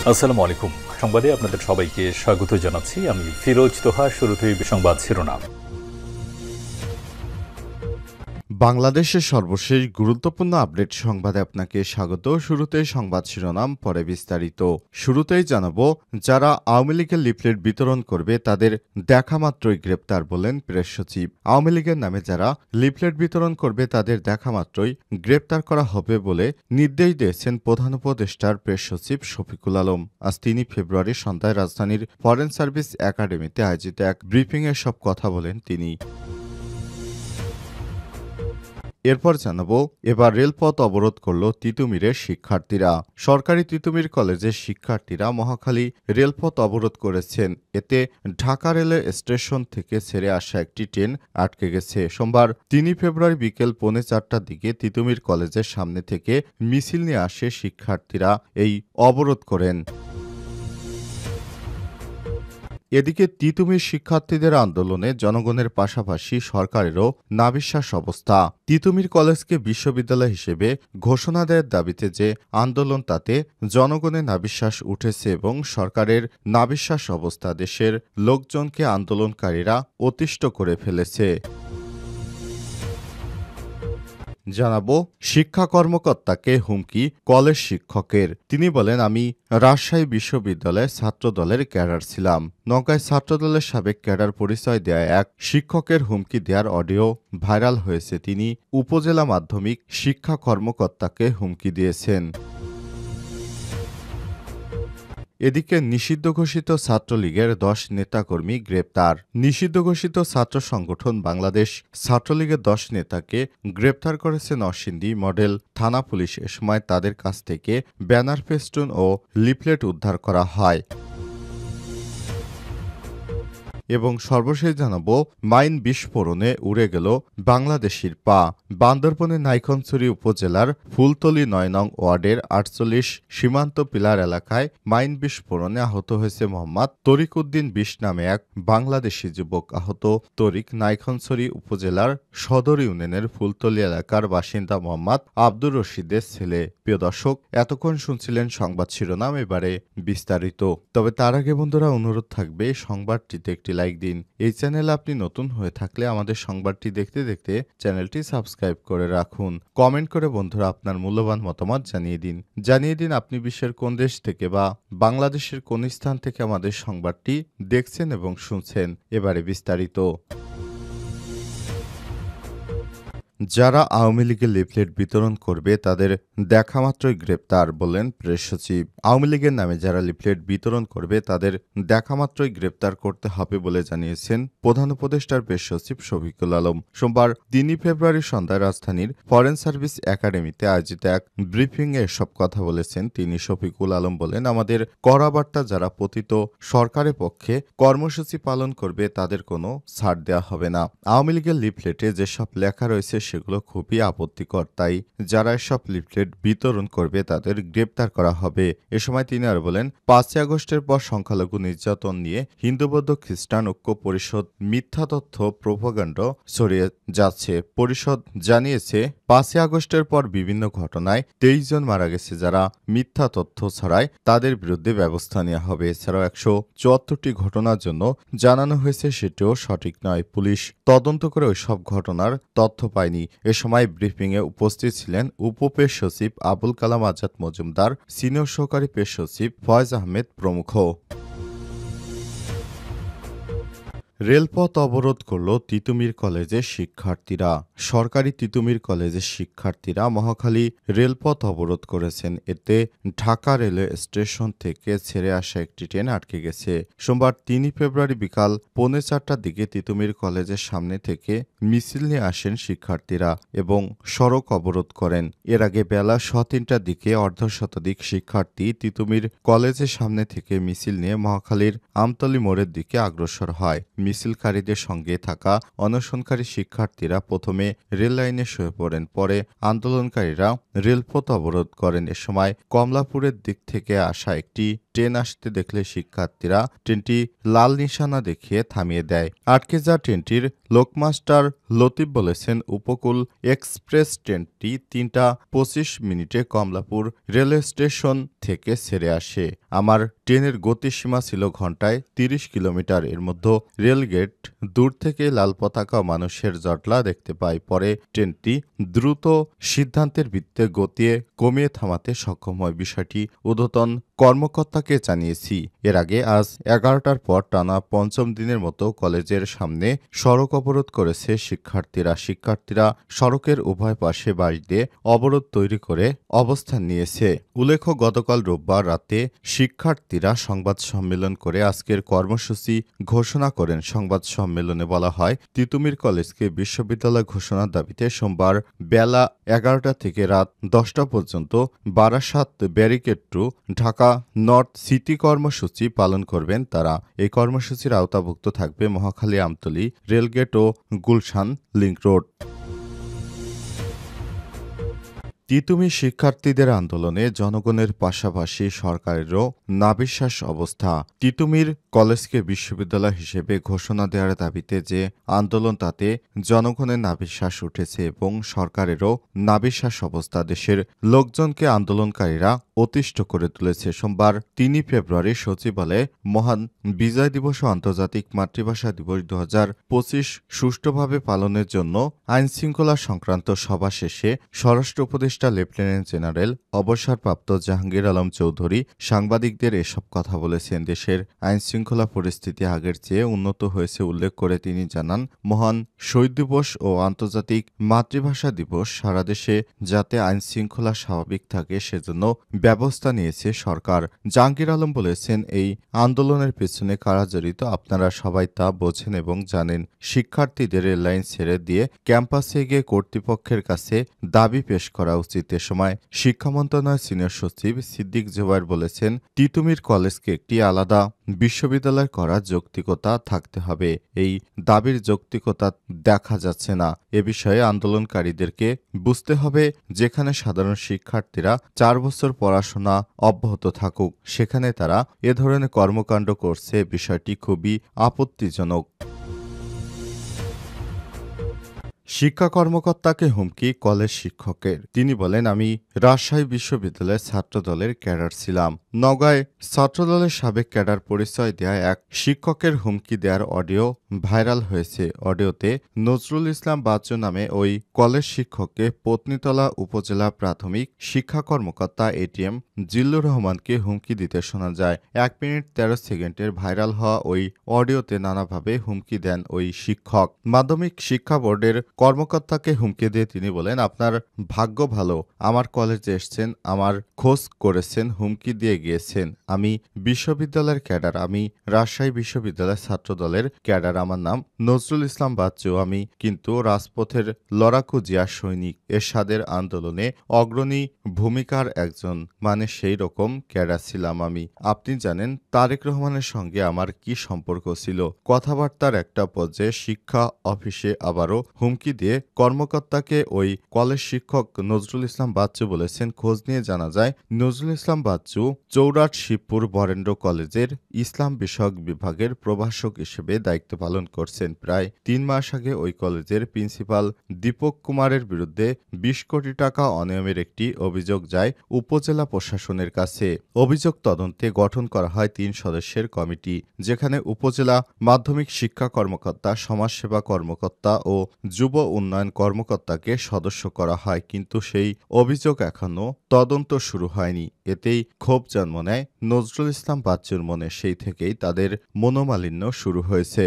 আসসালামু আলাইকুম। সংবাদে আপনাদের সবাইকে স্বাগত জানাচ্ছি। আমি ফিরোজ তোহা। শুরুতেই সংবাদ শিরোনাম। বাংলাদেশের সর্বশেষ গুরুত্বপূর্ণ আপডেট সংবাদে আপনাকে স্বাগত। শুরুতেই সংবাদ শিরোনাম, পরে বিস্তারিত। শুরুতেই জানাবো, যারা আওয়ামী লীগের লিফলেট বিতরণ করবে তাদের দেখামাত্রই গ্রেপ্তার বলেন প্রেস সচিব। আওয়ামী লীগের নামে যারা লিফলেট বিতরণ করবে তাদের দেখামাত্রই গ্রেপ্তার করা হবে বলে নির্দেশ দিয়েছেন প্রধান উপদেষ্টার প্রেস সচিব শফিকুল আলম। আজ ৩ ফেব্রুয়ারি সন্ধ্যায় রাজধানীর ফরেন সার্ভিস একাডেমিতে আয়োজিত এক ব্রিফিংয়ে সব কথা বলেন তিনি। এরপর জানাবো, এবার রেলপথ অবরোধ করল তিতুমিরের শিক্ষার্থীরা। সরকারি তিতুমির কলেজের শিক্ষার্থীরা মহাখালী রেলপথ অবরোধ করেছেন। এতে ঢাকা রেলের স্টেশন থেকে ছেড়ে আসা একটি ট্রেন আটকে গেছে। সোমবার ৩ ফেব্রুয়ারি বিকেল ৪:৩০টার দিকে তিতুমির কলেজের সামনে থেকে মিছিল নিয়ে আসে শিক্ষার্থীরা এই অবরোধ করেন। এদিকে তিতুমির শিক্ষার্থীদের আন্দোলনে জনগণের পাশাপাশি সরকারেরও নাভিশ্বাস অবস্থা। তিতুমির কলেজকে বিশ্ববিদ্যালয় হিসেবে ঘোষণা দেওয়ার দাবিতে যে আন্দোলন, তাতে জনগণের নাভিশ্বাস উঠেছে এবং সরকারের নাভিশ্বাস অবস্থা দেশের লোকজনকে আন্দোলনকারীরা অতিষ্ঠ করে ফেলেছে। জানাবো, শিক্ষা কর্মকর্তাকে হুমকি কলেজ শিক্ষকের। তিনি বলেন, আমি রাজশাহী বিশ্ববিদ্যালয়ে ছাত্রদলের ক্যাডার ছিলাম। নওগাঁয় ছাত্রদলের সাবেক ক্যাডার পরিচয় দেয়া এক শিক্ষকের হুমকি দেওয়ার অডিও ভাইরাল হয়েছে। তিনি উপজেলা মাধ্যমিক শিক্ষা কর্মকর্তাকে হুমকি দিয়েছেন। এদিকে নিষিদ্ধ ঘোষিত ছাত্রলীগের ১০ নেতাকর্মী গ্রেপ্তার। নিষিদ্ধ ঘোষিত ছাত্র সংগঠন বাংলাদেশ ছাত্রলীগের ১০ নেতাকে গ্রেপ্তার করেছে নরসিংদী মডেল থানা পুলিশ। এ সময় তাদের কাছ থেকে ব্যানার, ফেস্টুন ও লিফলেট উদ্ধার করা হয়। এবং সর্বশেষ জানাবো, মাইন বিস্ফোরণে উড়ে গেল বাংলাদেশির পা। বান্দরবনের নাইখনছড়ি উপজেলার ফুলতলী ৯ নং ওয়ার্ডের ৪৮ সীমান্ত পিলার এলাকায় মাইন বিস্ফোরণে আহত হয়েছে মোহাম্মদ তরিক উদ্দিন ২০ নামে এক বাংলাদেশি যুবক। আহত তরিক নাইখনছড়ি উপজেলার সদর ইউনিয়নের ফুলতলী এলাকার বাসিন্দা মোহাম্মদ আব্দুর রশিদের ছেলে। প্রিয় দর্শক, এতক্ষণ শুনছিলেন সংবাদ শিরোনাম, এবারে বিস্তারিত। তবে তার আগে বন্ধুরা, অনুরোধ থাকবে সংবাদটিতে একটি লাইক দিন। এই চ্যানেলে আপনি নতুন হয়ে থাকলে আমাদের সংবাদটি দেখতে দেখতে চ্যানেলটি সাবস্ক্রাইব করে রাখুন। কমেন্ট করে বন্ধুরা আপনার মূল্যবান মতামত জানিয়ে দিন আপনি বিশ্বের কোন দেশ থেকে বা বাংলাদেশের কোন স্থান থেকে আমাদের সংবাদটি দেখছেন এবং শুনছেন। এবারে বিস্তারিত। যারা আওয়ামী লীগের লিফলেট বিতরণ করবে তাদের দেখামাত্রই গ্রেপ্তার বললেন প্রেস সচিব। আওয়ামী লীগের নামে যারা লিফলেট বিতরণ করবে তাদের দেখামাত্রই গ্রেপ্তার করতে হবে বলে জানিয়েছেন প্রধান উপদেষ্টার প্রেস সচিব শফিকুল আলম। সোমবার ৩ ফেব্রুয়ারি সন্ধ্যায় রাজধানীর ফরেন সার্ভিস একাডেমিতে আয়োজিত এক ব্রিফিংয়ে এসব কথা বলেছেন তিনি। শফিকুল আলম বলেন, আমাদের কড়া বার্তা, যারা পতিত সরকারের পক্ষে কর্মসূচি পালন করবে তাদের কোনো ছাড় দেওয়া হবে না। আওয়ামী লীগের লিফলেটে যেসব লেখা রয়েছে সেগুলো খুবই আপত্তিকর, তাই যারা এসব লিফলেট বিতরণ করবে তাদের গ্রেপ্তার করা হবে। এ সময় তিনি আর বলেন, ৫ই আগস্টের পর সংখ্যালঘু নির্যাতন নিয়ে হিন্দু বৌদ্ধ খ্রিস্টান ঐক্য পরিষদ মিথ্যা তথ্য প্রোপাগান্ডা ছড়িয়ে যাচ্ছে। পরিষদ জানিয়েছে, ৫ই আগস্টের পর বিভিন্ন ঘটনায় ২৩ জন মারা গেছে। যারা মিথ্যা তথ্য ছড়ায় তাদের বিরুদ্ধে ব্যবস্থা নেওয়া হবে। এছাড়াও ১৭৪টি ঘটনার জন্য জানানো হয়েছে, সেটিও সঠিক নয়। পুলিশ তদন্ত করে ওইসব ঘটনার তথ্য পায়নি। এ সময় ব্রিফিংয়ে উপস্থিত ছিলেন উপপ্রেস সচিব আবুল কালাম আজাদ মজুমদার, সিনিয়র সহকারী প্রেস সচিব ফয়েজ আহমেদ প্রমুখ। রেলপথ অবরোধ করল তিতুমির কলেজের শিক্ষার্থীরা। সরকারি তিতুমির কলেজের শিক্ষার্থীরা মহাখালী রেলপথ অবরোধ করেছেন। এতে ঢাকা রেলওয়ে স্টেশন থেকে ছেড়ে আসা একটি ট্রেন আটকে গেছে। সোমবার ৩ ফেব্রুয়ারি বিকাল ৪:৩০টার দিকে তিতুমির কলেজের সামনে থেকে মিছিল নিয়ে আসেন শিক্ষার্থীরা এবং সড়ক অবরোধ করেন। এর আগে বেলা ৩:৩০টার দিকে অর্ধশতাধিক শিক্ষার্থী তিতুমির কলেজের সামনে থেকে মিছিল নিয়ে মহাখালীর আমতলী মোড়ের দিকে অগ্রসর হয়। মিছিলকারীদের সঙ্গে থাকা অনশনকারী শিক্ষার্থীরা প্রথমে রেল লাইনে শুয়ে পড়েন, পরে আন্দোলনকারীরা রেলপথ অবরোধ করেন। এ সময় কমলাপুরের দিক থেকে আসা একটি ট্রেন আসতে দেখলে শিক্ষার্থীরা ট্রেনটি লাল নিশানা দেখিয়ে থামিয়ে দেয়। আটকে যাওয়া ট্রেনটির লোকমাস্টার লতিফ বলেছেন, উপকূল এক্সপ্রেস ট্রেনটি ৩টা ২৫ মিনিটে কমলাপুর রেলওয়ে স্টেশন থেকে ছেড়ে আসে। আমার ট্রেনের গতিসীমা ছিল ঘন্টায় ৩০ কিলোমিটার। এর মধ্যে রেলগেট দূর থেকে লাল পতাকা ও মানুষের জটলা দেখতে পাই। পরে ট্রেনটি দ্রুত সিদ্ধান্তের ভিত্তিতে গতিয়ে কমিয়ে থামাতে সক্ষম হয়। বিষয়টি ঊর্ধ্বতন কর্মকর্তাকে জানিয়েছি। এর আগে আজ ১১টার পর টানা পঞ্চম দিনের মতো কলেজের সামনে সড়ক অবরোধ করেছে শিক্ষার্থীরা সড়কের উভয় পাশে বাঁশ দিয়ে অবরোধ তৈরি করে অবস্থান নিয়েছে। উল্লেখ্য, গতকাল রোববার রাতে শিক্ষার্থীরা সংবাদ সম্মেলন করে আজকের কর্মসূচি ঘোষণা করেন। সংবাদ সম্মেলনে বলা হয়, তিতুমীর কলেজকে বিশ্ববিদ্যালয় ঘোষণার দাবিতে সোমবার বেলা ১১টা থেকে রাত ১০টা পর্যন্ত Barasat barricade two Dhaka north city কর্মসূচি পালন করবেন তারা। এই কর্মসূচির আওতাভুক্ত থাকবে মহাখালী, আমতলী, রেলগেট ও গুলশান লিংক রোড। তিতুমী শিক্ষার্থীদের আন্দোলনে জনগণের পাশাপাশি সরকারেরও নাভিশ্বাস অবস্থা। তিতুমীর কলেজকে বিশ্ববিদ্যালয় হিসেবে ঘোষণা দেওয়ার দাবিতে যে আন্দোলন, তাতে জনগণের নাভিশ্বাস উঠেছে এবং সরকারেরও নাভিশ্বাস অবস্থা। দেশের লোকজনকে আন্দোলনকারীরা অতিষ্ঠ করে তুলেছে। সোমবার ৩ ফেব্রুয়ারি সচিবালয়ে মহান বিজয় দিবস ও আন্তর্জাতিক মাতৃভাষা দিবস ২০২৫ সুষ্ঠুভাবে পালনের জন্য আইনশৃঙ্খলা সংক্রান্ত সভা শেষে স্বরাষ্ট্র উপদেষ্টা লেফটেন্যান্ট জেনারেল অবসরপ্রাপ্ত জাহাঙ্গীর আলম চৌধুরী সাংবাদিকদের এসব কথা বলেছেন। দেশের আইনশৃঙ্খলা পরিস্থিতি আগের চেয়ে উন্নত হয়েছে উল্লেখ করে তিনি জানান, মহান শহীদ দিবস ও আন্তর্জাতিক মাতৃভাষা দিবস সারা দেশে যাতে আইনশৃঙ্খলা স্বাভাবিক থাকে সেজন্য ব্যবস্থা নিয়েছে সরকার। জাহাঙ্গীর আলম বলেছেন, এই আন্দোলনের পেছনে কারা জড়িত আপনারা সবাই তা বোঝেন এবং জানেন। শিক্ষার্থীদের রেললাইন ছেড়ে দিয়ে ক্যাম্পাসে গিয়ে কর্তৃপক্ষের কাছে দাবি পেশ করা উচিত। এ সময় শিক্ষা মন্ত্রণালয়ের সিনিয়র সচিব সিদ্দিক জোবায়ের বলেছেন, তিতুমীর কলেজকে একটি আলাদা বিশ্ববিদ্যালয় করার যৌক্তিকতা থাকতে হবে। এই দাবির যৌক্তিকতা দেখা যাচ্ছে না। এ বিষয়ে আন্দোলনকারীদেরকে বুঝতে হবে, যেখানে সাধারণ শিক্ষার্থীরা ৪ বছর পড়াশোনা অব্যাহত থাকুক, সেখানে তারা এ ধরনের কর্মকাণ্ড করছে, বিষয়টি খুবই আপত্তিজনক। শিক্ষা কর্মকর্তাকে হুমকি কলেজ শিক্ষকের। তিনি বলেন, আমি রাজশাহী বিশ্ববিদ্যালয়ের ছাত্রদলের ক্যাডার ছিলাম। নওগাঁয় ছাত্রদলের সাবেক ক্যাডার পরিচয় দেয়া এক শিক্ষকের হুমকি দেওয়ার অডিও ভাইরাল হয়েছে। অডিওতে নজরুল ইসলাম বাচ্চু নামে ওই কলেজ শিক্ষককে পত্নীতলা উপজেলা প্রাথমিক শিক্ষা কর্মকর্তা এটিএম জিল্লুর রহমানকে হুমকি দিতে শোনা যায়। ১ মিনিট ১৩ সেকেন্ডের ভাইরাল হওয়া ওই অডিওতে নানাভাবে হুমকি দেন ওই শিক্ষক। মাধ্যমিক শিক্ষা বোর্ডের কর্মকর্তাকে হুমকি দিয়ে তিনি বলেন, আপনার ভাগ্য ভালো, আমার কলেজে এসছেন, আমার খোঁজ করেছেন, হুমকি দিয়ে গিয়েছেন। আমি বিশ্ববিদ্যালয়ের ক্যাডার, আমি রাজশাহী বিশ্ববিদ্যালয়ের ছাত্রদলের ক্যাডার। আমার নাম নজরুল ইসলাম বাচ্চু। আমি কিন্তু রাজপথের লড়াকু জিয়া সৈনিক, এরশাদের আন্দোলনে অগ্রণী ভূমিকার একজন, মানে সেই রকম ক্যাডার ছিলাম আমি। আপনি জানেন তারেক রহমানের সঙ্গে আমার কি সম্পর্ক ছিল। কথাবার্তার একটা পর্যায়ে শিক্ষা অফিসে আবারও হুমকি দিয়ে কর্মকর্তাকে ওই কলেজ শিক্ষক নজরুল ইসলাম বাচ্চু বলেছেন। খোঁজ নিয়ে জানা যায়, নজরুল ইসলাম বাচ্চু চৌরাট শিবপুর বরেন্দ্র কলেজের ইসলাম বিষয়ক বিভাগের প্রভাষক হিসেবে দায়িত্ব পালন করছেন। প্রায় ৩ মাস আগে ওই কলেজের প্রিন্সিপাল দীপক কুমারের বিরুদ্ধে ২০ কোটি টাকা অনিয়মের একটি অভিযোগ যায় উপজেলা প্রশাসনের কাছে। অভিযোগ তদন্তে গঠন করা হয় ৩ সদস্যের কমিটি, যেখানে উপজেলা মাধ্যমিক শিক্ষা কর্মকর্তা, সমাজসেবা কর্মকর্তা ও যুব উন্নয়ন কর্মকর্তাকে সদস্য করা হয়। কিন্তু সেই অভিযোগ এখনো তদন্ত শুরু হয়নি। এতেই ক্ষোভ জন্ম নেয় নজরুল ইসলাম বাচ্চুর মনে। সেই থেকেই তাদের মনোমালিন্য শুরু হয়েছে।